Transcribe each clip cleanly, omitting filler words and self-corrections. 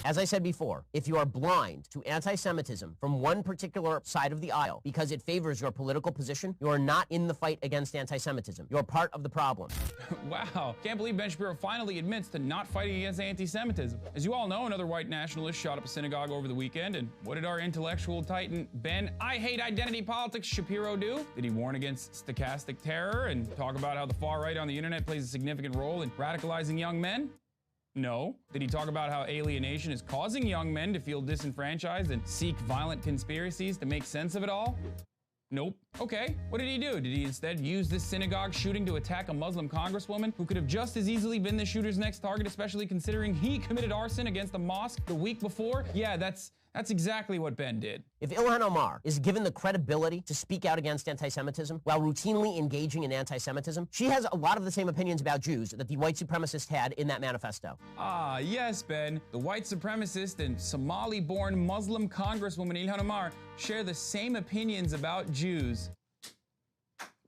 As I said before, if you are blind to anti-Semitism from one particular side of the aisle because it favors your political position, you are not in the fight against anti-Semitism. You're part of the problem. Wow, can't believe Ben Shapiro finally admits to not fighting against anti-Semitism. As you all know, another white nationalist shot up a synagogue over the weekend, and what did our intellectual titan Ben I hate identity politics Shapiro do? Did he warn against stochastic terror and talk about how the far right on the internet plays a significant role in radicalizing young men? No. Did he talk about how alienation is causing young men to feel disenfranchised and seek violent conspiracies to make sense of it all? Nope. Okay, what did he do? Did he instead use this synagogue shooting to attack a Muslim congresswoman who could have just as easily been the shooter's next target, especially considering he committed arson against a mosque the week before? Yeah, that's exactly what Ben did. If Ilhan Omar is given the credibility to speak out against anti-Semitism while routinely engaging in anti-Semitism, she has a lot of the same opinions about Jews that the white supremacist had in that manifesto. Ah, yes, Ben. The white supremacist and Somali-born Muslim congresswoman Ilhan Omar share the same opinions about Jews.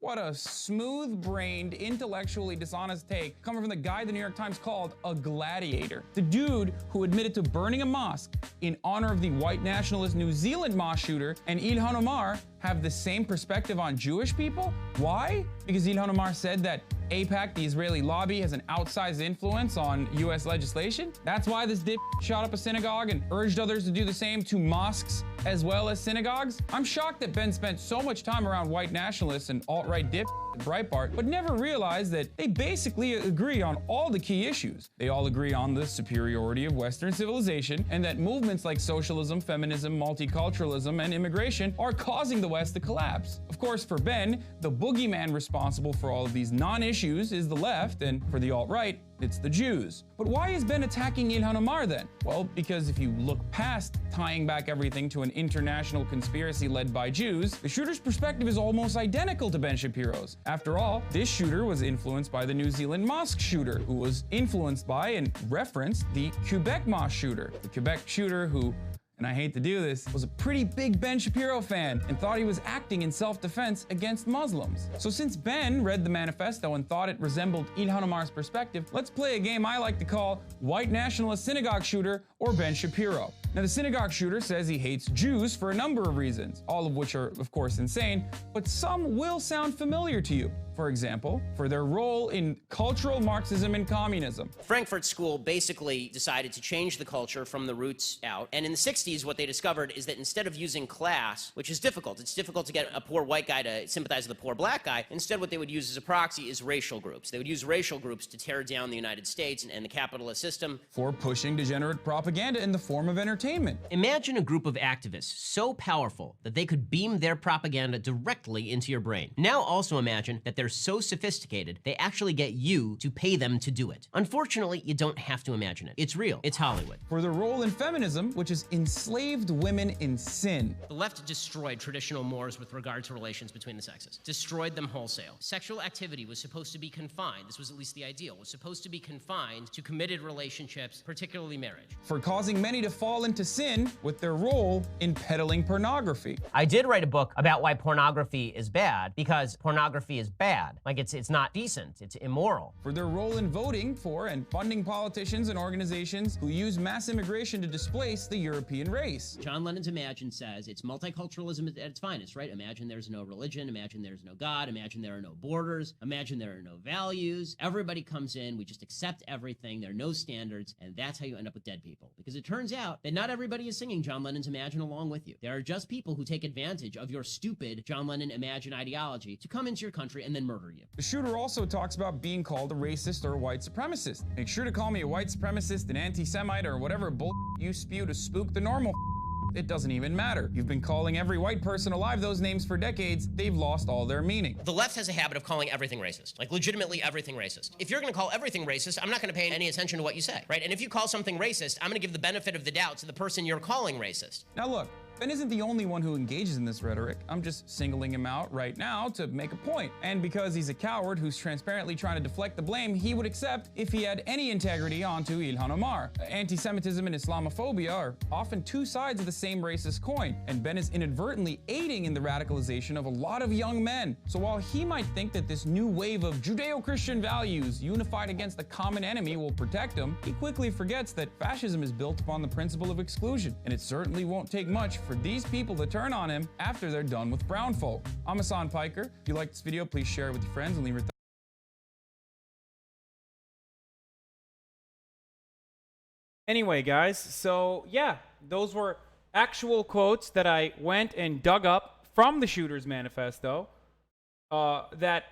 What a smooth-brained, intellectually dishonest take coming from the guy the New York Times called a gladiator. The dude who admitted to burning a mosque in honor of the white nationalist New Zealand mosque shooter and Ilhan Omar have the same perspective on Jewish people? Why? Because Ilhan Omar said that AIPAC, the Israeli lobby, has an outsized influence on US legislation? That's why this dip shot up a synagogue and urged others to do the same to mosques as well as synagogues? I'm shocked that Ben spent so much time around white nationalists and alt-right dip at Breitbart, but never realized that they basically agree on all the key issues. They all agree on the superiority of Western civilization and that movements like socialism, feminism, multiculturalism, and immigration are causing the West to collapse. Of course, for Ben, the boogeyman responsible for all of these non-issues is the left, and for the alt-right, it's the Jews. But why is Ben attacking Ilhan Omar then? Well, because if you look past tying back everything to an international conspiracy led by Jews, the shooter's perspective is almost identical to Ben Shapiro's. After all, this shooter was influenced by the New Zealand mosque shooter, who was influenced by and referenced the Quebec mosque shooter. The Quebec shooter who, and I hate to do this, was a pretty big Ben Shapiro fan and thought he was acting in self-defense against Muslims. So since Ben read the manifesto and thought it resembled Ilhan Omar's perspective, let's play a game I like to call White Nationalist Synagogue Shooter or Ben Shapiro. Now, the synagogue shooter says he hates Jews for a number of reasons, all of which are, of course, insane, but some will sound familiar to you. For example, for their role in cultural Marxism and communism. Frankfurt School basically decided to change the culture from the roots out. And in the 60s, what they discovered is that instead of using class, which is difficult, it's difficult to get a poor white guy to sympathize with a poor black guy, instead what they would use as a proxy is racial groups. They would use racial groups to tear down the United States and the capitalist system. For pushing degenerate propaganda in the form of entertainment. Imagine a group of activists so powerful that they could beam their propaganda directly into your brain. Now also imagine that they're so sophisticated, they actually get you to pay them to do it. Unfortunately, you don't have to imagine it. It's real. It's Hollywood. For their role in feminism, which has enslaved women in sin. The left destroyed traditional mores with regard to relations between the sexes. Destroyed them wholesale. Sexual activity was supposed to be confined, this was at least the ideal, was supposed to be confined to committed relationships, particularly marriage. For causing many to fall into sin with their role in peddling pornography. I did write a book about why pornography is bad, because pornography is bad. Like it's not decent, it's immoral. For their role in voting for and funding politicians and organizations who use mass immigration to displace the European race. John Lennon's Imagine says it's multiculturalism at its finest, right? Imagine there's no religion, imagine there's no God, imagine there are no borders, imagine there are no values. Everybody comes in, we just accept everything, there are no standards, and that's how you end up with dead people. Because it turns out that not everybody is singing John Lennon's Imagine along with you. There are just people who take advantage of your stupid John Lennon Imagine ideology to come into your country and then murder you. The shooter also talks about being called a racist or a white supremacist. Make sure to call me a white supremacist, an anti-Semite, or whatever bull you spew to spook the normal. It doesn't even matter. You've been calling every white person alive those names for decades. They've lost all their meaning. The left has a habit of calling everything racist. Like legitimately everything racist. If you're gonna call everything racist, I'm not gonna pay any attention to what you say, right? And if you call something racist, I'm gonna give the benefit of the doubt to the person you're calling racist. Now look, Ben isn't the only one who engages in this rhetoric. I'm just singling him out right now to make a point. And because he's a coward who's transparently trying to deflect the blame he would accept if he had any integrity onto Ilhan Omar. Anti-Semitism and Islamophobia are often two sides of the same racist coin, and Ben is inadvertently aiding in the radicalization of a lot of young men. So while he might think that this new wave of Judeo-Christian values unified against the common enemy will protect him, he quickly forgets that fascism is built upon the principle of exclusion, and it certainly won't take much for these people to turn on him after they're done with brown folk. I'm Hassan Piker. If you liked this video, please share it with your friends and leave your Anyway, guys, so yeah, those were actual quotes that I went and dug up from the Shooter's Manifesto that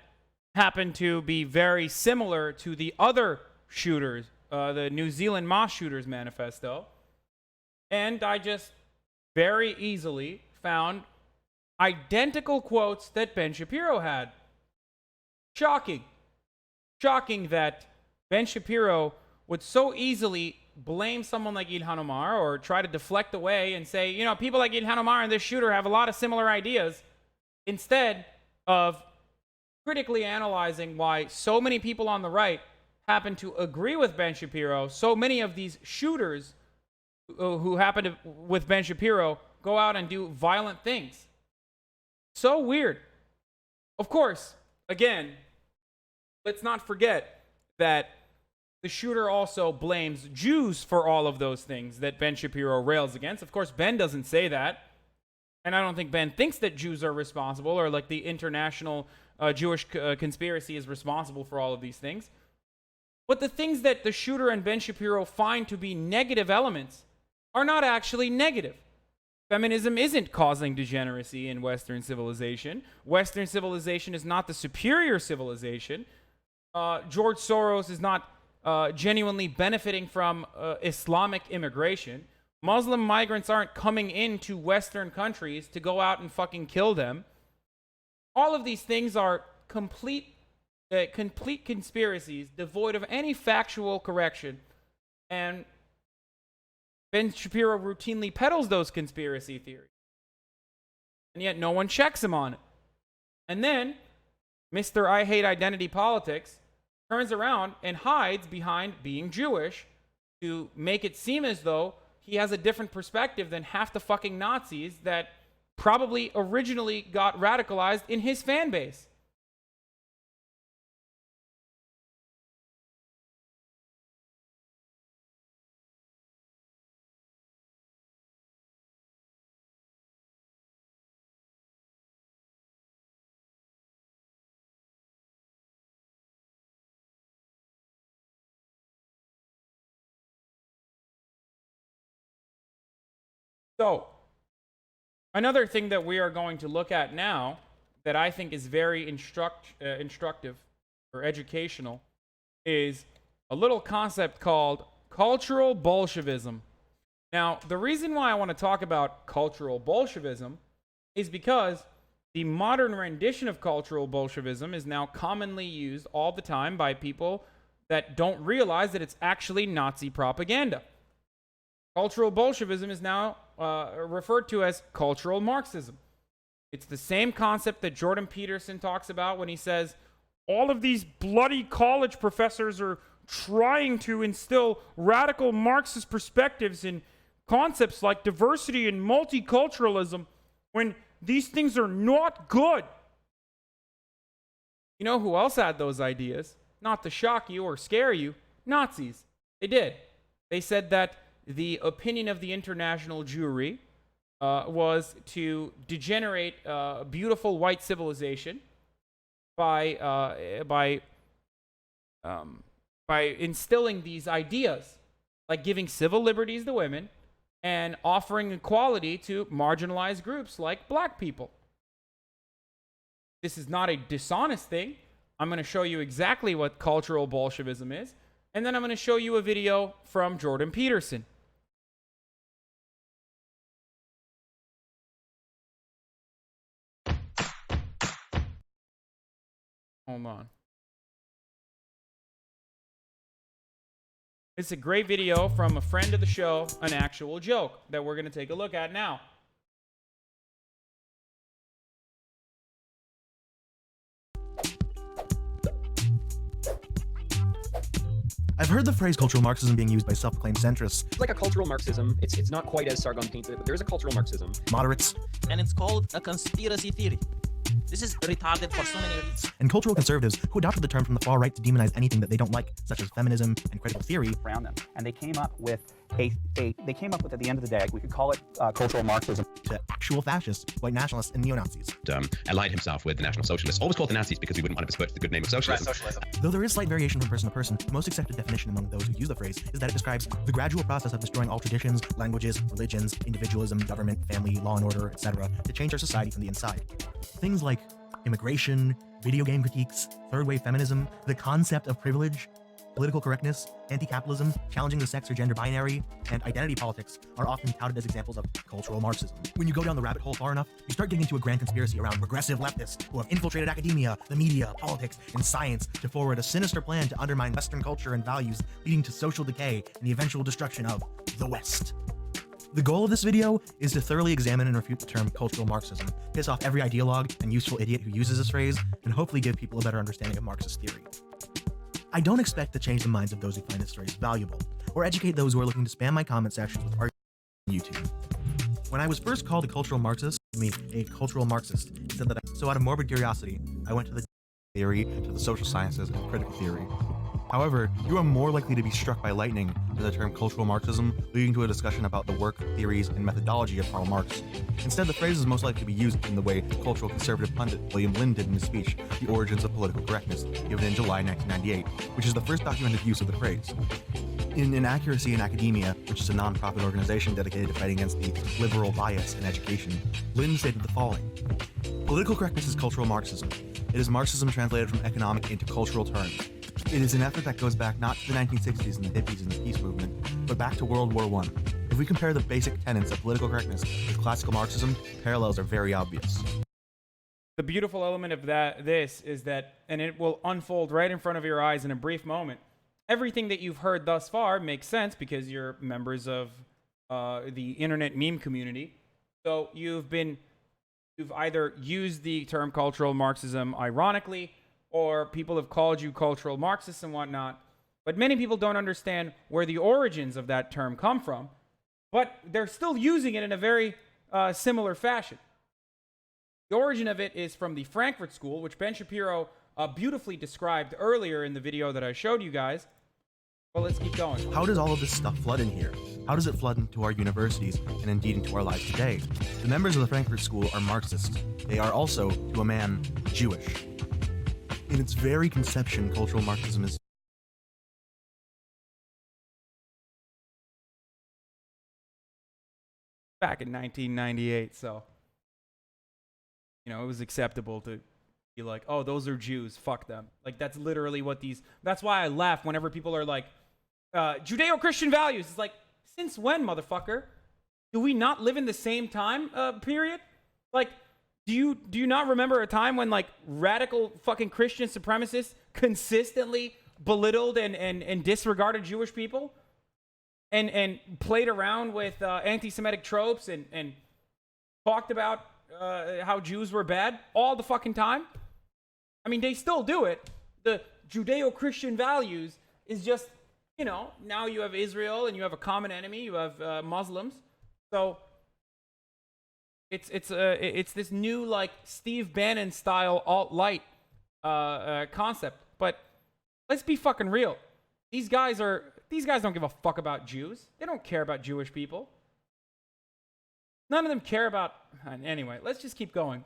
happen to be very similar to the other shooters, the New Zealand Moss Shooters Manifesto. And I just very easily found identical quotes that Ben Shapiro had. Shocking. Shocking that Ben Shapiro would so easily blame someone like Ilhan Omar or try to deflect away and say, you know, people like Ilhan Omar and this shooter have a lot of similar ideas, instead of critically analyzing why so many people on the right happen to agree with Ben Shapiro. So many of these shooters who happen to, with Ben Shapiro, go out and do violent things. So weird. Of course, again, let's not forget that the shooter also blames Jews for all of those things that Ben Shapiro rails against. Of course, Ben doesn't say that. And I don't think Ben thinks that Jews are responsible, or like the international Jewish conspiracy is responsible for all of these things. But the things that the shooter and Ben Shapiro find to be negative elements are not actually negative. Feminism isn't causing degeneracy in Western civilization. Western civilization is not the superior civilization. George Soros is not genuinely benefiting from Islamic immigration. Muslim migrants aren't coming into Western countries to go out and fucking kill them. All of these things are complete conspiracies devoid of any factual correction. And Ben Shapiro routinely peddles those conspiracy theories. And yet no one checks him on it. And then Mr. I Hate Identity Politics turns around and hides behind being Jewish to make it seem as though he has a different perspective than half the fucking Nazis that probably originally got radicalized in his fan base. So, another thing that we are going to look at now that I think is very instructive or educational is a little concept called cultural Bolshevism. Now, the reason why I want to talk about cultural Bolshevism is because the modern rendition of cultural Bolshevism is now commonly used all the time by people that don't realize that it's actually Nazi propaganda. Cultural Bolshevism is now referred to as cultural Marxism. It's the same concept that Jordan Peterson talks about when he says, all of these bloody college professors are trying to instill radical Marxist perspectives in concepts like diversity and multiculturalism when these things are not good. You know who else had those ideas? Not to shock you or scare you, Nazis. They did. They said that the opinion of the international Jewry was to degenerate beautiful white civilization by instilling these ideas, like giving civil liberties to women and offering equality to marginalized groups like black people. This is not a dishonest thing. I'm going to show you exactly what cultural Bolshevism is, and then I'm going to show you a video from Jordan Peterson. Hold on. It's a great video from a friend of the show, an actual joke that we're going to take a look at now. I've heard the phrase cultural Marxism being used by self-proclaimed centrists, It's like a cultural Marxism. It's not quite as Sargon painted it, but there's a cultural Marxism. moderates, And it's called a conspiracy theory. This is retarded for so many reasons. and cultural conservatives who adopted the term from the far right to demonize anything that they don't like, such as feminism and critical theory. Around them, and they came up with at the end of the day, we could call it cultural Marxism. To actual fascists, white nationalists, and neo-Nazis. Allied himself with the National Socialists, always called the Nazis because we wouldn't want to besmirch the good name of socialism. Though there is slight variation from person to person, the most accepted definition among those who use the phrase is that it describes the gradual process of destroying all traditions, languages, religions, individualism, government, family, law and order, etc., to change our society from the inside. Things like immigration, video game critiques, third-wave feminism, the concept of privilege, political correctness, anti-capitalism, challenging the sex or gender binary, and identity politics are often touted as examples of cultural Marxism. When you go down the rabbit hole far enough, you start getting into a grand conspiracy around progressive leftists who have infiltrated academia, the media, politics, and science to forward a sinister plan to undermine Western culture and values, leading to social decay and the eventual destruction of the West. The goal of this video is to thoroughly examine and refute the term cultural Marxism, piss off every ideologue and useful idiot who uses this phrase, and hopefully give people a better understanding of Marxist theory. I don't expect to change the minds of those who find this phrase valuable, or educate those who are looking to spam my comment sections with arguments on YouTube. When I was first called a cultural Marxist, a cultural Marxist, it said that so out of morbid curiosity, I went to the theory, to the social sciences, and critical theory. However, you are more likely to be struck by lightning to the term cultural Marxism, leading to a discussion about the work, theories, and methodology of Karl Marx. Instead, the phrase is most likely to be used in the way cultural conservative pundit William Lynn did in his speech, The Origins of Political Correctness, given in July 1998, which is the first documented use of the phrase. In Inaccuracy in Academia, which is a non-profit organization dedicated to fighting against the liberal bias in education, Lynn stated the following: "Political correctness is cultural Marxism. It is Marxism translated from economic into cultural terms. It is an effort that goes back not to the 1960s and the hippies and the peace movement, but back to World War I. If we compare the basic tenets of political correctness with classical Marxism, parallels are very obvious." The beautiful element of this is that, and it will unfold right in front of your eyes in a brief moment, everything that you've heard thus far makes sense because you're members of the internet meme community. So you've either used the term cultural Marxism ironically, or people have called you cultural Marxists and whatnot. But many people don't understand where the origins of that term come from, but they're still using it in a very similar fashion. The origin of it is from the Frankfurt School, which Ben Shapiro beautifully described earlier in the video that I showed you guys. Well, let's keep going. How does all of this stuff flood in here? How does it flood into our universities and indeed into our lives today? The members of the Frankfurt School are Marxists. They are also, to a man, Jewish. In its very conception, cultural Marxism is back in 1998, so it was acceptable to be like, oh, those are Jews, fuck them. Like, that's literally what that's why I laugh whenever people are like, Judeo-Christian values. It's like, since when, motherfucker? Do we not live in the same time period? Like, do you not remember a time when, like, radical fucking Christian supremacists consistently belittled and disregarded Jewish people? And played around with anti-Semitic tropes and talked about how Jews were bad all the fucking time? I mean, they still do it. The Judeo-Christian values is just, now you have Israel and you have a common enemy. You have Muslims. So it's this new, like, Steve Bannon style alt-right concept. But let's be fucking real. These guys don't give a fuck about Jews. They don't care about Jewish people. None of them care about... Anyway, let's just keep going.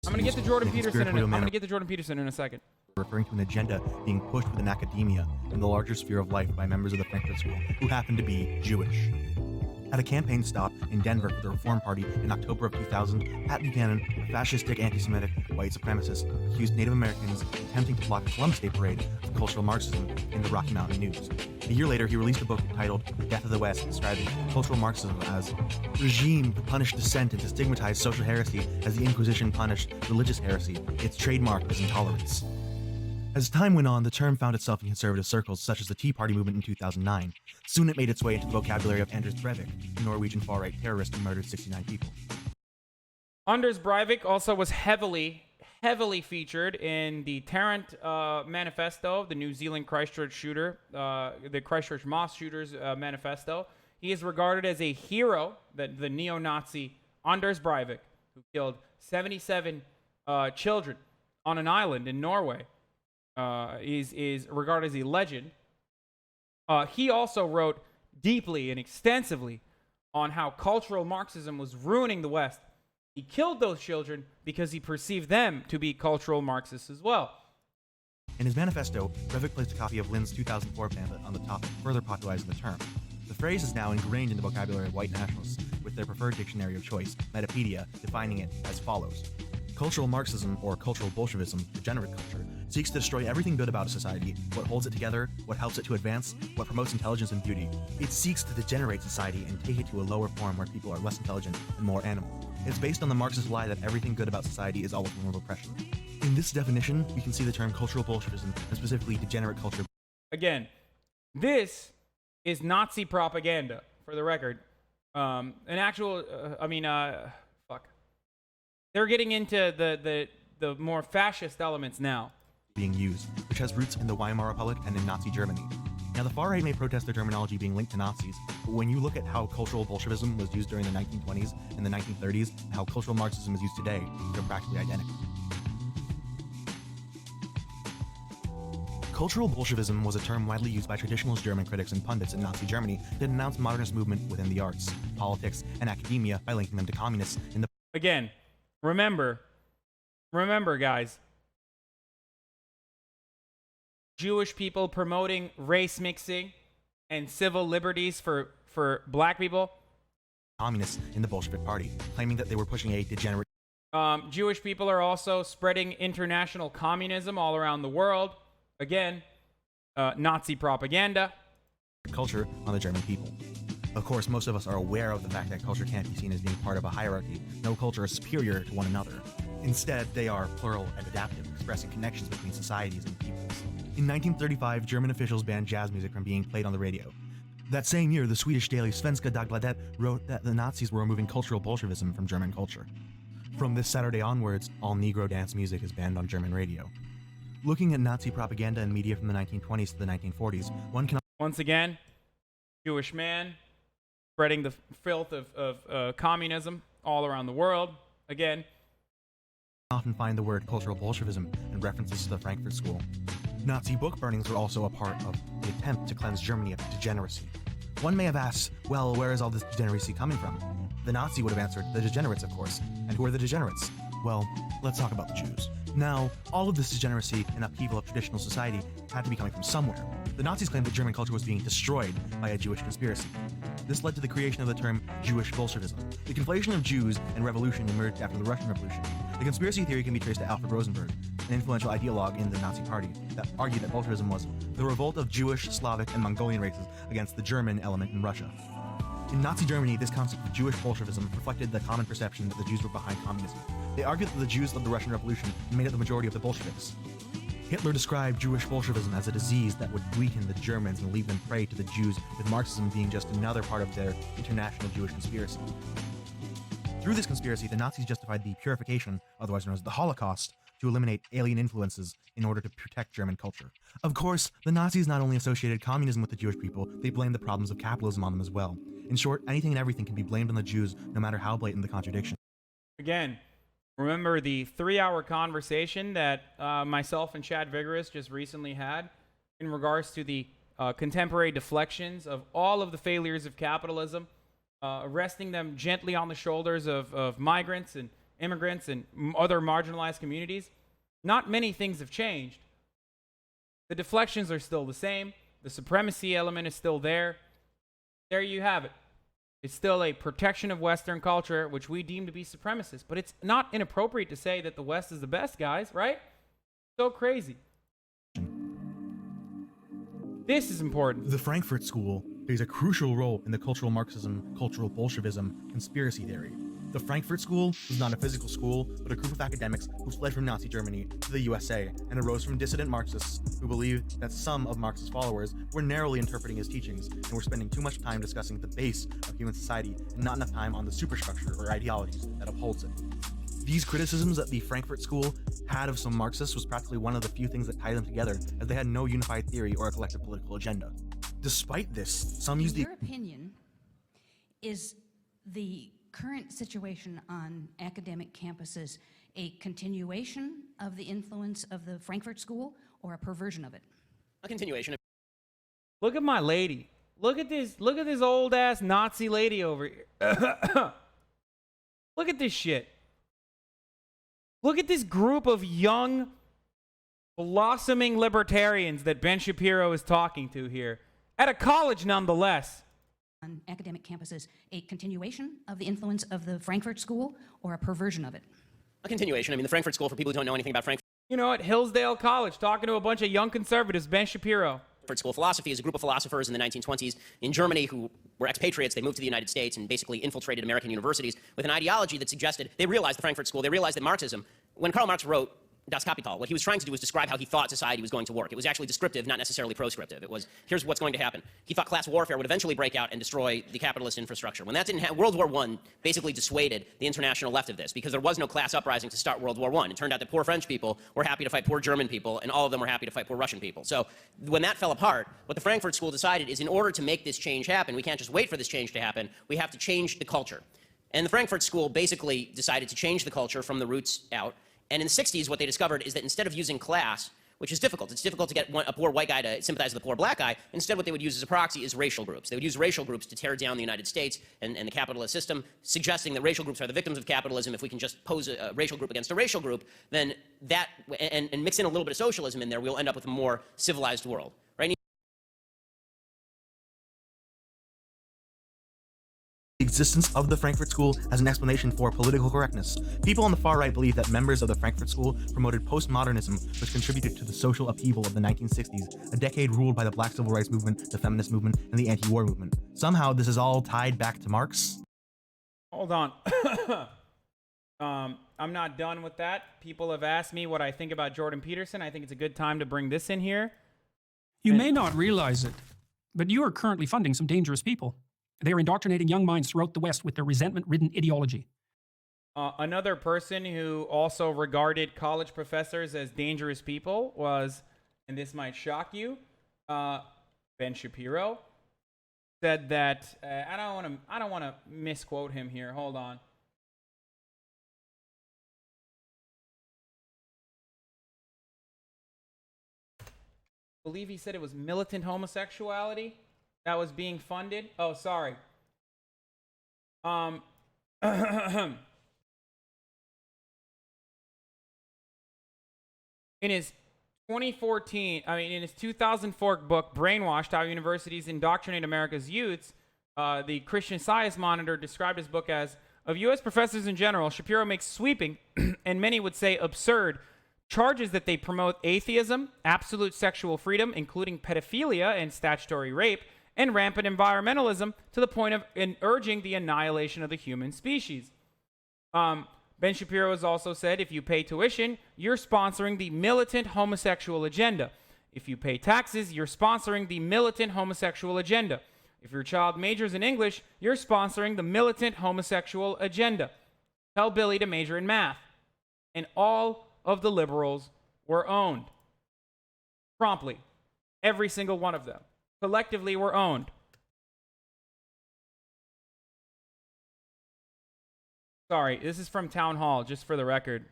I'm going to get to Jordan Peterson in a second. Referring to an agenda being pushed within academia and the larger sphere of life by members of the Frankfurt School who happen to be Jewish. At a campaign stop in Denver for the Reform Party in October of 2000, Pat Buchanan, a fascistic, anti-Semitic, white supremacist, accused Native Americans of attempting to block a Columbus Day parade of cultural Marxism in the Rocky Mountain News. A year later, he released a book entitled The Death of the West, describing cultural Marxism as regime to punish dissent and to stigmatize social heresy as the Inquisition punished religious heresy. Its trademark is intolerance. As time went on, the term found itself in conservative circles such as the Tea Party movement in 2009. Soon it made its way into the vocabulary of Anders Breivik, a Norwegian far-right terrorist who murdered 69 people. Anders Breivik also was heavily heavily featured in the Tarrant Manifesto, the New Zealand Christchurch shooter, the Christchurch mosque shooters manifesto. He is regarded as a hero, that the neo-Nazi Anders Breivik, who killed 77 children on an island in Norway, is regarded as a legend. He also wrote deeply and extensively on how cultural Marxism was ruining the West. He killed those children because he perceived them to be cultural Marxists as well. In his manifesto, Breivik placed a copy of Lynn's 2004 pamphlet on the top, further popularizing the term. The phrase is now ingrained in the vocabulary of white nationalists, with their preferred dictionary of choice, Metapedia, defining it as follows. Cultural Marxism, or cultural Bolshevism, degenerate culture, seeks to destroy everything good about a society, what holds it together, what helps it to advance, what promotes intelligence and beauty. It seeks to degenerate society and take it to a lower form where people are less intelligent and more animal. It's based on the Marxist lie that everything good about society is all a form of oppression. In this definition, we can see the term cultural Bolshevism, and specifically degenerate culture. Again, this is Nazi propaganda, for the record. An actual, fuck. They're getting into the more fascist elements now. Being used, which has roots in the Weimar Republic and in Nazi Germany. Now, the far right may protest their terminology being linked to Nazis, but when you look at how cultural Bolshevism was used during the 1920s and the 1930s, and how cultural Marxism is used today, they're practically identical. Cultural Bolshevism was a term widely used by traditionalist German critics and pundits in Nazi Germany to denounce modernist movement within the arts, politics, and academia by linking them to communists in the... Again, remember, guys, Jewish people promoting race mixing and civil liberties for black people. Communists in the Bolshevik Party, claiming that they were pushing a degenerate... Jewish people are also spreading international communism all around the world. Again, Nazi propaganda. Culture on the German people. Of course, most of us are aware of the fact that culture can't be seen as being part of a hierarchy. No culture is superior to one another. Instead, they are plural and adaptive, expressing connections between societies and peoples. In 1935, German officials banned jazz music from being played on the radio. That same year, the Swedish daily Svenska Dagbladet wrote that the Nazis were removing cultural Bolshevism from German culture. From this Saturday onwards, all Negro dance music is banned on German radio. Looking at Nazi propaganda and media from the 1920s to the 1940s, one can... Once again, Jewish man spreading the filth of communism all around the world. Again, often find the word cultural Bolshevism in references to the Frankfurt School. Nazi book burnings were also a part of the attempt to cleanse Germany of degeneracy. One may have asked, well, where is all this degeneracy coming from? The Nazi would have answered, the degenerates, of course. And who are the degenerates? Well, let's talk about the Jews. Now, all of this degeneracy and upheaval of traditional society had to be coming from somewhere. The Nazis claimed that German culture was being destroyed by a Jewish conspiracy. This led to the creation of the term Jewish Bolshevism. The conflation of Jews and revolution emerged after the Russian Revolution. The conspiracy theory can be traced to Alfred Rosenberg, an influential ideologue in the Nazi Party, that argued that Bolshevism was the revolt of Jewish, Slavic, and Mongolian races against the German element in Russia. In Nazi Germany, this concept of Jewish Bolshevism reflected the common perception that the Jews were behind communism. They argued that the Jews led the Russian Revolution and made up the majority of the Bolsheviks. Hitler described Jewish Bolshevism as a disease that would weaken the Germans and leave them prey to the Jews, with Marxism being just another part of their international Jewish conspiracy. Through this conspiracy, the Nazis justified the purification, otherwise known as the Holocaust, to eliminate alien influences in order to protect German culture. Of course, the Nazis not only associated communism with the Jewish people, they blamed the problems of capitalism on them as well. In short, anything and everything can be blamed on the Jews, no matter how blatant the contradiction. Again, remember the 3-hour conversation that myself and Chad Vigorous just recently had in regards to the contemporary deflections of all of the failures of capitalism, resting them gently on the shoulders of migrants and immigrants and other marginalized communities. Not many things have changed. The deflections are still the same. The supremacy element is still there. There you have it. It's still a protection of Western culture, which we deem to be supremacist. But it's not inappropriate to say that the West is the best, guys, right? So crazy. This is important. The Frankfurt School plays a crucial role in the cultural Marxism, cultural Bolshevism conspiracy theory. The Frankfurt School was not a physical school, but a group of academics who fled from Nazi Germany to the USA and arose from dissident Marxists who believed that some of Marx's followers were narrowly interpreting his teachings and were spending too much time discussing the base of human society and not enough time on the superstructure or ideologies that upholds it. These criticisms that the Frankfurt School had of some Marxists was practically one of the few things that tied them together, as they had no unified theory or a collective political agenda. Despite this, some used In your opinion, is the current situation on academic campuses a continuation of the influence of the Frankfurt School or a perversion of it? A continuation. Look at my lady. Look at this old ass Nazi lady over here. Look at this shit. Look at this group of young, blossoming libertarians that Ben Shapiro is talking to here. At a college, nonetheless. On academic campuses, a continuation of the influence of the Frankfurt School or a perversion of it? A continuation. I mean, the Frankfurt School, for people who don't know anything about Frankfurt You know what? Hillsdale College, talking to a bunch of young conservatives, Ben Shapiro. School of Philosophy is a group of philosophers in the 1920s in Germany who were expatriates. They moved to the United States and basically infiltrated American universities with an ideology that suggested, they realized, the Frankfurt School, they realized that Marxism, when Karl Marx wrote Das Kapital, what he was trying to do was describe how he thought society was going to work. It was actually descriptive, not necessarily proscriptive. It was, here's what's going to happen. He thought class warfare would eventually break out and destroy the capitalist infrastructure. When that didn't happen, World War I basically dissuaded the international left of this because there was no class uprising to start World War I. It turned out that poor French people were happy to fight poor German people, and all of them were happy to fight poor Russian people. So when that fell apart, what the Frankfurt School decided is in order to make this change happen, we can't just wait for this change to happen, we have to change the culture. And the Frankfurt School basically decided to change the culture from the roots out. And in the 60s, what they discovered is that instead of using class, which is difficult, it's difficult to get a poor white guy to sympathize with a poor black guy, instead what they would use as a proxy is racial groups. They would use racial groups to tear down the United States and the capitalist system, suggesting that racial groups are the victims of capitalism. If we can just pose a racial group against a racial group, then that, and mix in a little bit of socialism in there, we'll end up with a more civilized world, right? The existence of the Frankfurt School as an explanation for political correctness. People on the far right believe that members of the Frankfurt School promoted postmodernism, which contributed to the social upheaval of the 1960s, a decade ruled by the Black Civil Rights Movement, the feminist movement, and the anti-war movement. Somehow, this is all tied back to Marx. Hold on. I'm not done with that. People have asked me what I think about Jordan Peterson. I think it's a good time to bring this in here. You may not realize it, but you are currently funding some dangerous people. They are indoctrinating young minds throughout the West with their resentment-ridden ideology. Another person who also regarded college professors as dangerous people was, and this might shock you, Ben Shapiro said that I don't want to misquote him here. Hold on. I believe he said it was militant homosexuality that was being funded. Oh, sorry. In his 2004 book, Brainwashed, How Universities Indoctrinate America's Youths, the Christian Science Monitor described his book as, of U.S. professors in general, Shapiro makes sweeping, and many would say absurd, charges that they promote atheism, absolute sexual freedom, including pedophilia and statutory rape, and rampant environmentalism to the point of urging the annihilation of the human species. Ben Shapiro has also said, if you pay tuition, you're sponsoring the militant homosexual agenda. If you pay taxes, you're sponsoring the militant homosexual agenda. If your child majors in English, you're sponsoring the militant homosexual agenda. Tell Billy to major in math. And all of the liberals were owned. Promptly. Every single one of them. Collectively were owned. Sorry, this is from Town Hall, just for the record.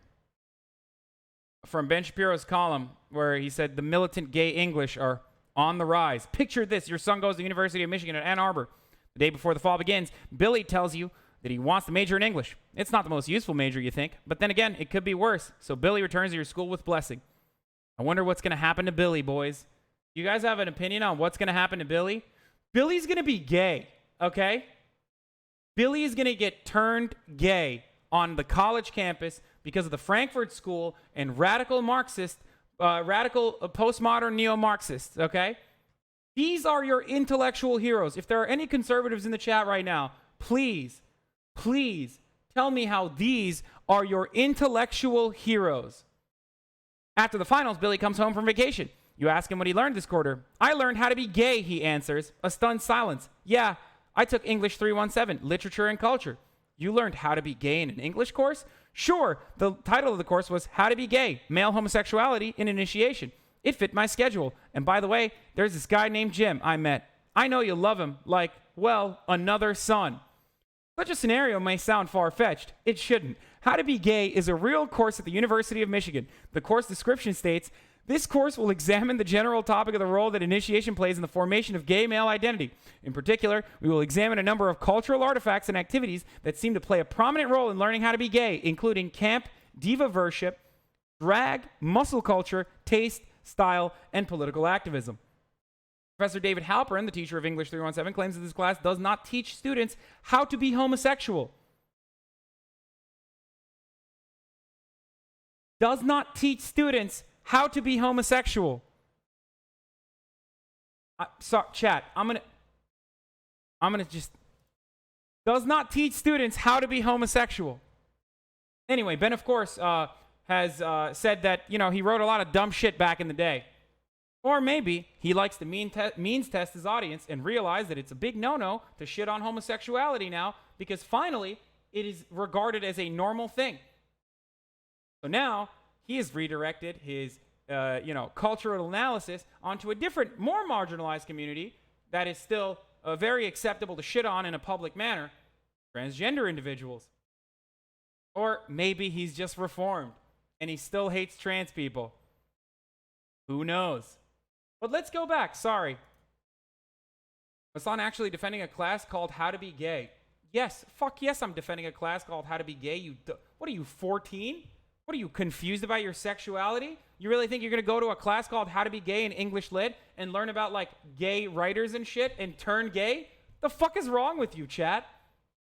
From Ben Shapiro's column, where he said the militant gay English are on the rise. Picture this, your son goes to the University of Michigan at Ann Arbor. The day before the fall begins, Billy tells you that he wants to major in English. It's not the most useful major, you think, but then again, it could be worse. So Billy returns to your school with blessing. I wonder what's going to happen to Billy, boys. You guys have an opinion on what's going to happen to Billy? Billy's going to be gay, okay? Billy is going to get turned gay on the college campus because of the Frankfurt School and radical Marxist, radical postmodern neo-Marxists, okay? These are your intellectual heroes. If there are any conservatives in the chat right now, please tell me how these are your intellectual heroes. After the finals, Billy comes home from vacation. You ask him what he learned this quarter. I learned how to be gay, he answers. A stunned silence. Yeah, I took English 317, Literature and Culture. You learned how to be gay in an English course? Sure, the title of the course was How to Be Gay, Male Homosexuality in Initiation. It fit my schedule. And by the way, there's this guy named Jim I met. I know you love him like, well, another son. Such a scenario may sound far-fetched. It shouldn't. How to Be Gay is a real course at the University of Michigan. The course description states, this course will examine the general topic of the role that initiation plays in the formation of gay male identity. In particular, we will examine a number of cultural artifacts and activities that seem to play a prominent role in learning how to be gay, including camp, diva worship, drag, muscle culture, taste, style, and political activism. Professor David Halperin, the teacher of English 317, claims that this class does not teach students how to be homosexual. Does not teach students how to be homosexual. Chat, I'm gonna just, does not teach students how to be homosexual. Anyway, Ben, of course, has said that, you know, he wrote a lot of dumb shit back in the day. Or maybe he likes to means test his audience and realize that it's a big no-no to shit on homosexuality now because finally it is regarded as a normal thing. So now he has redirected his, cultural analysis onto a different, more marginalized community that is still very acceptable to shit on in a public manner, transgender individuals. Or maybe he's just reformed and he still hates trans people. Who knows? But let's go back. Sorry. Hassan actually defending a class called How to Be Gay. Yes, fuck yes, I'm defending a class called How to Be Gay. What are you, 14? What are you, confused about your sexuality? You really think you're going to go to a class called How to Be Gay in English Lit and learn about, like, gay writers and shit and turn gay? The fuck is wrong with you, chat?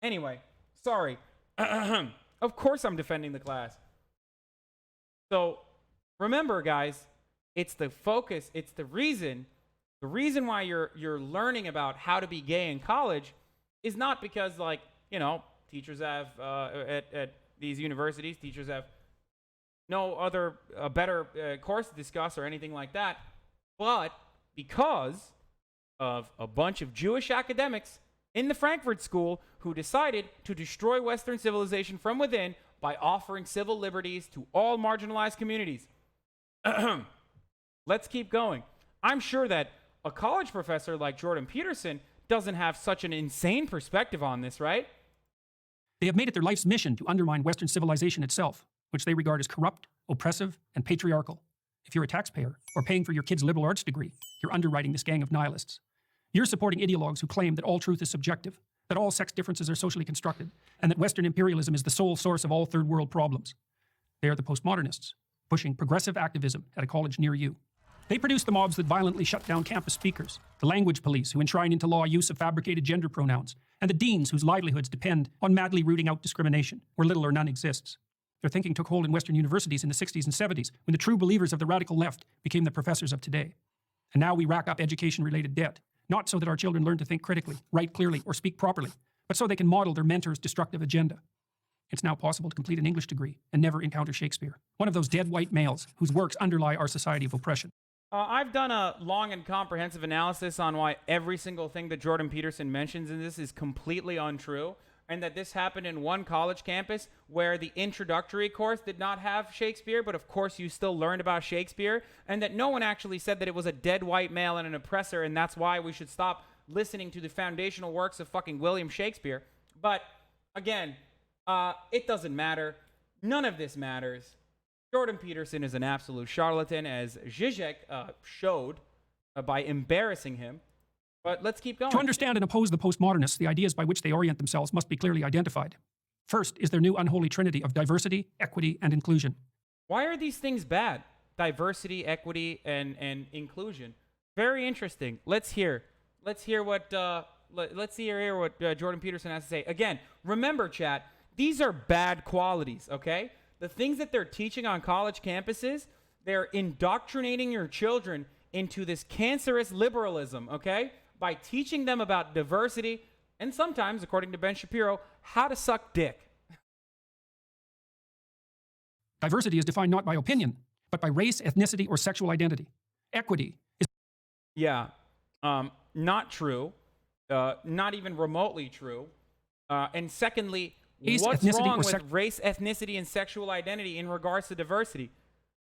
Anyway, sorry. Of course I'm defending the class. So, remember, guys, it's the focus, it's the reason why you're learning about how to be gay in college is not because, like, you know, teachers have, at these universities, teachers have no other better course to discuss or anything like that, but because of a bunch of Jewish academics in the Frankfurt School who decided to destroy Western civilization from within by offering civil liberties to all marginalized communities. Let's keep going. I'm sure that a college professor like Jordan Peterson doesn't have such an insane perspective on this, right? They have made it their life's mission to undermine Western civilization itself, which they regard as corrupt, oppressive, and patriarchal. If you're a taxpayer or paying for your kid's liberal arts degree, you're underwriting this gang of nihilists. You're supporting ideologues who claim that all truth is subjective, that all sex differences are socially constructed, and that Western imperialism is the sole source of all third world problems. They are the postmodernists, pushing progressive activism at a college near you. They produce the mobs that violently shut down campus speakers, the language police who enshrine into law use of fabricated gender pronouns, and the deans whose livelihoods depend on madly rooting out discrimination, where little or none exists. Their thinking took hold in Western universities in the 60s and 70s, when the true believers of the radical left became the professors of today. And now we rack up education-related debt, not so that our children learn to think critically, write clearly, or speak properly, but so they can model their mentor's destructive agenda. It's now possible to complete an English degree and never encounter Shakespeare, one of those dead white males whose works underlie our society of oppression. I've done a long and comprehensive analysis on why every single thing that Jordan Peterson mentions in this is completely untrue, and that this happened in one college campus where the introductory course did not have Shakespeare, but of course you still learned about Shakespeare, and that no one actually said that it was a dead white male and an oppressor, and that's why we should stop listening to the foundational works of fucking William Shakespeare. But, again, it doesn't matter. None of this matters. Jordan Peterson is an absolute charlatan, as Zizek showed by embarrassing him. But let's keep going. To understand and oppose the postmodernists, the ideas by which they orient themselves must be clearly identified. First is their new unholy trinity of diversity, equity, and inclusion. Why are these things bad? Diversity, equity, and inclusion. Very interesting. Let's hear what Jordan Peterson has to say. Again, remember, chat, these are bad qualities, okay? The things that they're teaching on college campuses, they're indoctrinating your children into this cancerous liberalism, okay? By teaching them about diversity and sometimes, according to Ben Shapiro, how to suck dick. Diversity is defined not by opinion, but by race, ethnicity, or sexual identity. Equity is... Yeah, not true. Not even remotely true. And secondly, Race, what's ethnicity, wrong or with race, ethnicity, and sexual identity in regards to diversity?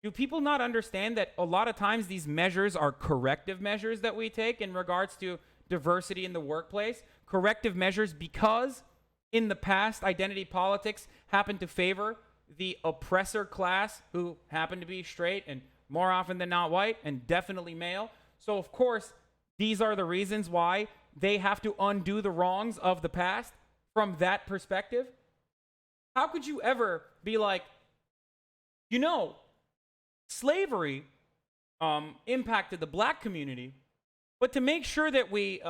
Do people not understand that a lot of times these measures are corrective measures that we take in regards to diversity in the workplace? Corrective measures because in the past, identity politics happened to favor the oppressor class, who happened to be straight and more often than not white and definitely male. So, of course, these are the reasons why they have to undo the wrongs of the past from that perspective. How could you ever be like, you know, slavery impacted the black community, but to make sure that we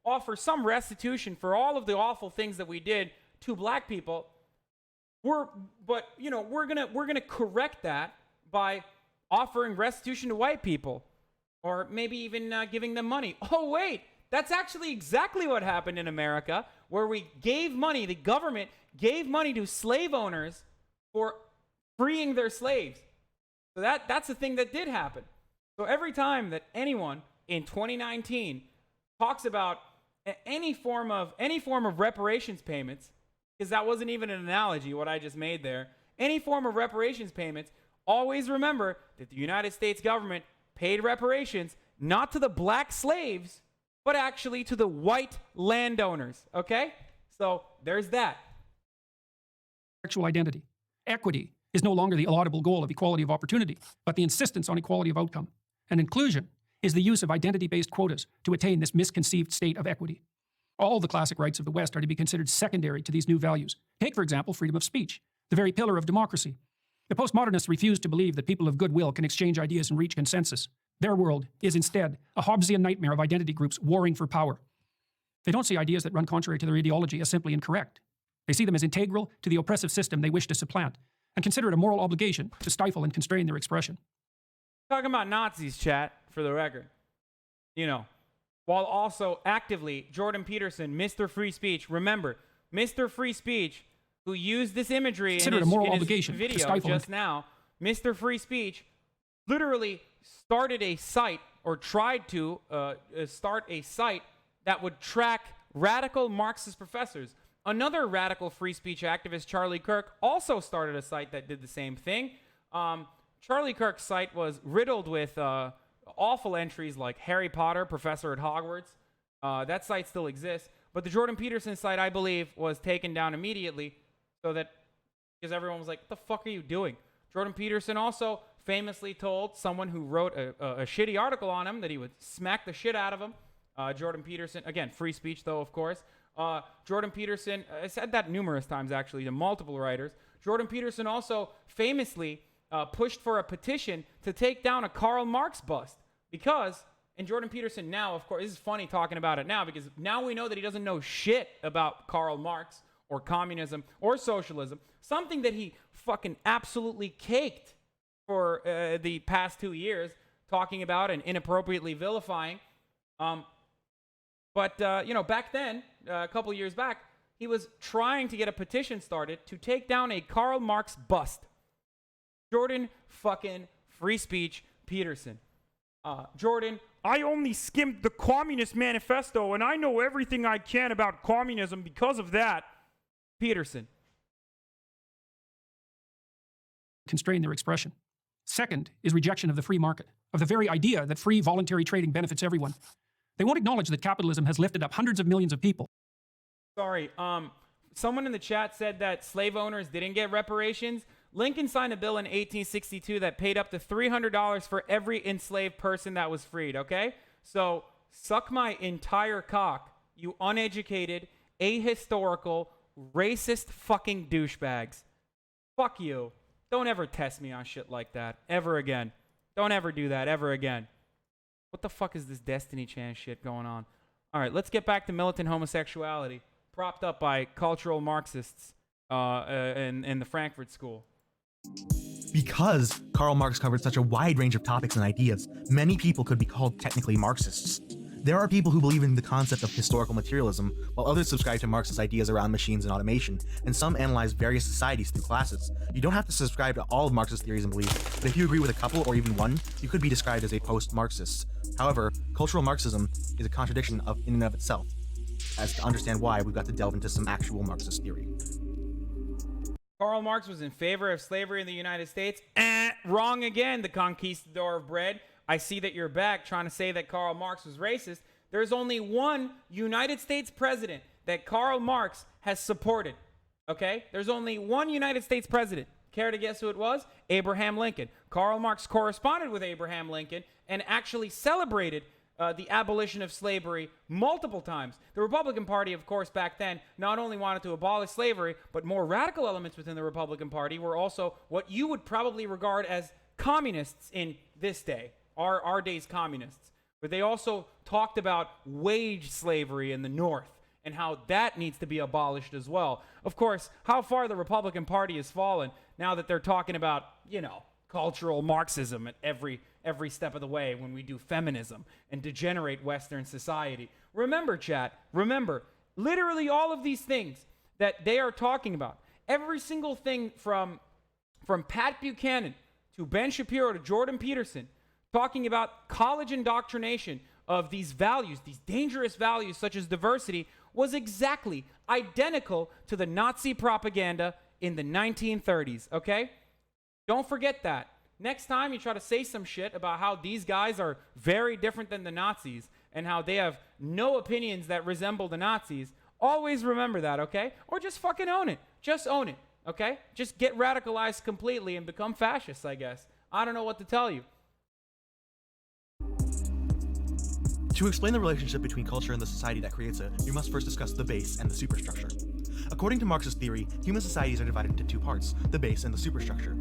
offer some restitution for all of the awful things that we did to black people, we're gonna correct that by offering restitution to white people, or maybe even giving them money. Oh wait, that's actually exactly what happened in America, where we gave money, the government gave money to slave owners for freeing their slaves. So that's the thing that did happen. So every time that anyone in 2019 talks about any form of reparations payments, because that wasn't even an analogy, what I just made there, any form of reparations payments, always remember that the United States government paid reparations not to the black slaves, but actually to the white landowners, okay? So there's that. Sexual identity. Equity is no longer the laudable goal of equality of opportunity, but the insistence on equality of outcome. And inclusion is the use of identity-based quotas to attain this misconceived state of equity. All the classic rights of the West are to be considered secondary to these new values. Take, for example, freedom of speech, the very pillar of democracy. The postmodernists refuse to believe that people of goodwill can exchange ideas and reach consensus. Their world is instead a Hobbesian nightmare of identity groups warring for power. They don't see ideas that run contrary to their ideology as simply incorrect. They see them as integral to the oppressive system they wish to supplant, and consider it a moral obligation to stifle and constrain their expression. Talking about Nazis, chat, for the record. You know, while also actively, Jordan Peterson, Mr. Free Speech, remember, Mr. Free Speech, who used this imagery in his video just now, Mr. Free Speech literally started a site, or tried to start a site that would track radical Marxist professors. Another radical free speech activist, Charlie Kirk, also started a site that did the same thing. Charlie Kirk's site was riddled with awful entries like Harry Potter, professor at Hogwarts. That site still exists. But the Jordan Peterson site, I believe, was taken down immediately because everyone was like, what the fuck are you doing? Jordan Peterson also famously told someone who wrote a shitty article on him that he would smack the shit out of him. Jordan Peterson, again, free speech though, of course. Jordan Peterson, I said that numerous times actually to multiple writers. Jordan Peterson also famously pushed for a petition to take down a Karl Marx bust because, and Jordan Peterson now, of course, this is funny talking about it now because now we know that he doesn't know shit about Karl Marx or communism or socialism, something that he fucking absolutely caked for the past 2 years, talking about and inappropriately vilifying. But back then, a couple years back, he was trying to get a petition started to take down a Karl Marx bust. Jordan fucking Free Speech Peterson. Jordan, I only skimmed the Communist Manifesto and I know everything I can about communism because of that. Peterson. Constrain their expression. Second is rejection of the free market, of the very idea that free voluntary trading benefits everyone. They won't acknowledge that capitalism has lifted up hundreds of millions of people. Sorry, someone in the chat said that slave owners didn't get reparations. Lincoln signed a bill in 1862 that paid up to $300 for every enslaved person that was freed, okay? So, suck my entire cock, you uneducated, ahistorical, racist fucking douchebags. Fuck you. Don't ever test me on shit like that, ever again. Don't ever do that, ever again. What the fuck is this Destiny Chan shit going on? All right, let's get back to militant homosexuality, propped up by cultural Marxists in the Frankfurt School. Because Karl Marx covered such a wide range of topics and ideas, many people could be called technically Marxists. There are people who believe in the concept of historical materialism, while others subscribe to Marxist ideas around machines and automation, and some analyze various societies through classes. You don't have to subscribe to all of Marxist theories and beliefs, but if you agree with a couple or even one, you could be described as a post-Marxist. However, cultural Marxism is a contradiction in and of itself. as to understand why, we've got to delve into some actual Marxist theory. Karl Marx was in favor of slavery in the United States. Wrong again, the conquistador of bread. I see that you're back trying to say that Karl Marx was racist. There's only one United States president that Karl Marx has supported. Okay? There's only one United States president. Care to guess who it was? Abraham Lincoln. Karl Marx corresponded with Abraham Lincoln and actually celebrated the abolition of slavery multiple times. The Republican Party, of course, back then, not only wanted to abolish slavery, but more radical elements within the Republican Party were also what you would probably regard as communists in this day, our day's communists. But they also talked about wage slavery in the North and how that needs to be abolished as well. Of course, how far the Republican Party has fallen now that they're talking about, cultural Marxism at every step of the way when we do feminism and degenerate Western society. Remember, chat, literally all of these things that they are talking about, every single thing from Pat Buchanan to Ben Shapiro to Jordan Peterson, talking about college indoctrination of these values, these dangerous values such as diversity, was exactly identical to the Nazi propaganda in the 1930s, okay? Don't forget that. Next time you try to say some shit about how these guys are very different than the Nazis and how they have no opinions that resemble the Nazis, always remember that, okay? Or just fucking own it. Just own it, okay? Just get radicalized completely and become fascists, I guess. I don't know what to tell you. To explain the relationship between culture and the society that creates it, we must first discuss the base and the superstructure. According to Marxist theory, human societies are divided into two parts, the base and the superstructure.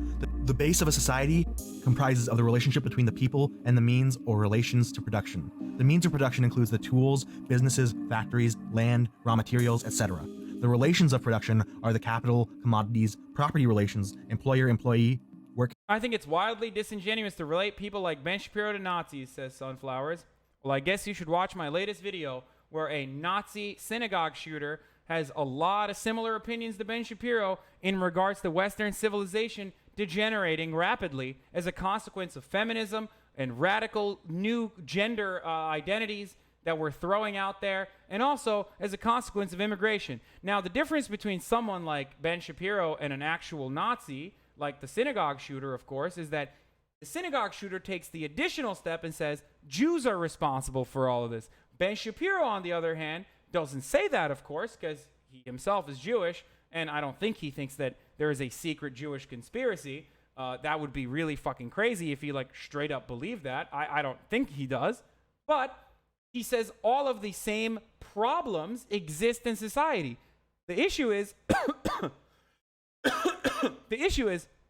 The base of a society comprises of the relationship between the people and the means or relations to production. The means of production includes the tools, businesses, factories, land, raw materials, etc. The relations of production are the capital, commodities, property relations, employer-employee, work. I think it's wildly disingenuous to relate people like Ben Shapiro to Nazis, says Sunflowers. Well, I guess you should watch my latest video where a Nazi synagogue shooter has a lot of similar opinions to Ben Shapiro in regards to Western civilization degenerating rapidly as a consequence of feminism and radical new gender identities that we're throwing out there, and also as a consequence of immigration. Now, the difference between someone like Ben Shapiro and an actual Nazi, like the synagogue shooter, of course, is that the synagogue shooter takes the additional step and says, Jews are responsible for all of this. Ben Shapiro, on the other hand, doesn't say that, of course, because he himself is Jewish, and I don't think he thinks that there is a secret Jewish conspiracy. That would be really fucking crazy if he, straight up believed that. I don't think he does. But he says all of the same problems exist in society. The issue is,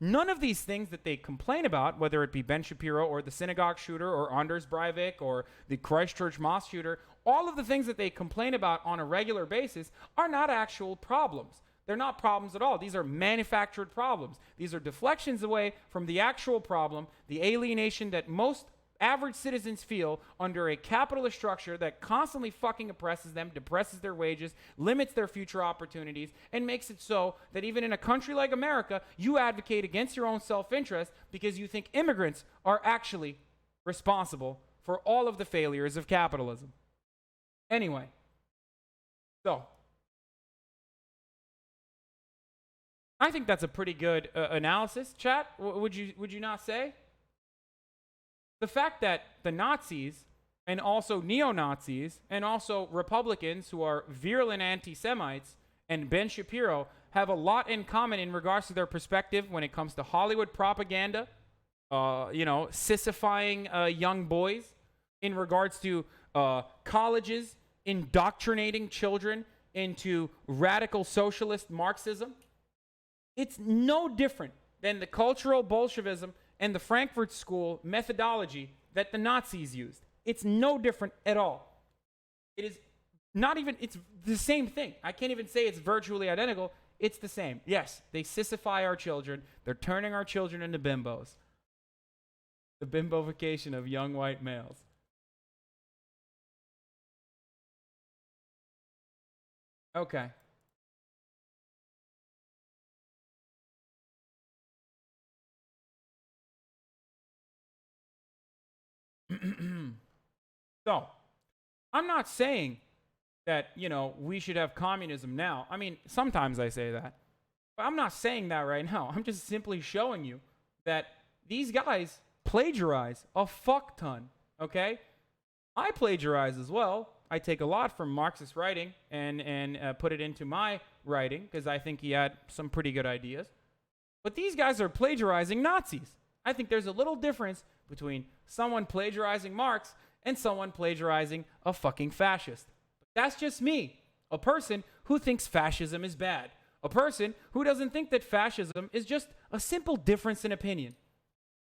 none of these things that they complain about, whether it be Ben Shapiro or the synagogue shooter or Anders Breivik or the Christchurch mosque shooter, all of the things that they complain about on a regular basis are not actual problems. They're not problems at all. These are manufactured problems. These are deflections away from the actual problem, the alienation that most average citizens feel under a capitalist structure that constantly fucking oppresses them, depresses their wages, limits their future opportunities, and makes it so that even in a country like America, you advocate against your own self-interest because you think immigrants are actually responsible for all of the failures of capitalism. Anyway, so I think that's a pretty good analysis, chat. Would you not say? The fact that the Nazis and also neo-Nazis and also Republicans who are virulent anti-Semites and Ben Shapiro have a lot in common in regards to their perspective when it comes to Hollywood propaganda, sissifying young boys, in regards to colleges indoctrinating children into radical socialist Marxism. It's no different than the cultural Bolshevism and the Frankfurt School methodology that the Nazis used. It's no different at all. It is not even, it's the same thing. I can't even say it's virtually identical. It's the same. Yes, they sissify our children. They're turning our children into bimbos. The bimbofication of young white males. Okay. So, I'm not saying that, you know, we should have communism now. I mean, sometimes I say that. But I'm not saying that right now. I'm just simply showing you that these guys plagiarize a fuck ton, okay? I plagiarize as well. I take a lot from Marxist writing and put it into my writing because I think he had some pretty good ideas. But these guys are plagiarizing Nazis. I think there's a little difference between someone plagiarizing Marx and someone plagiarizing a fucking fascist. That's just me, a person who thinks fascism is bad, a person who doesn't think that fascism is just a simple difference in opinion.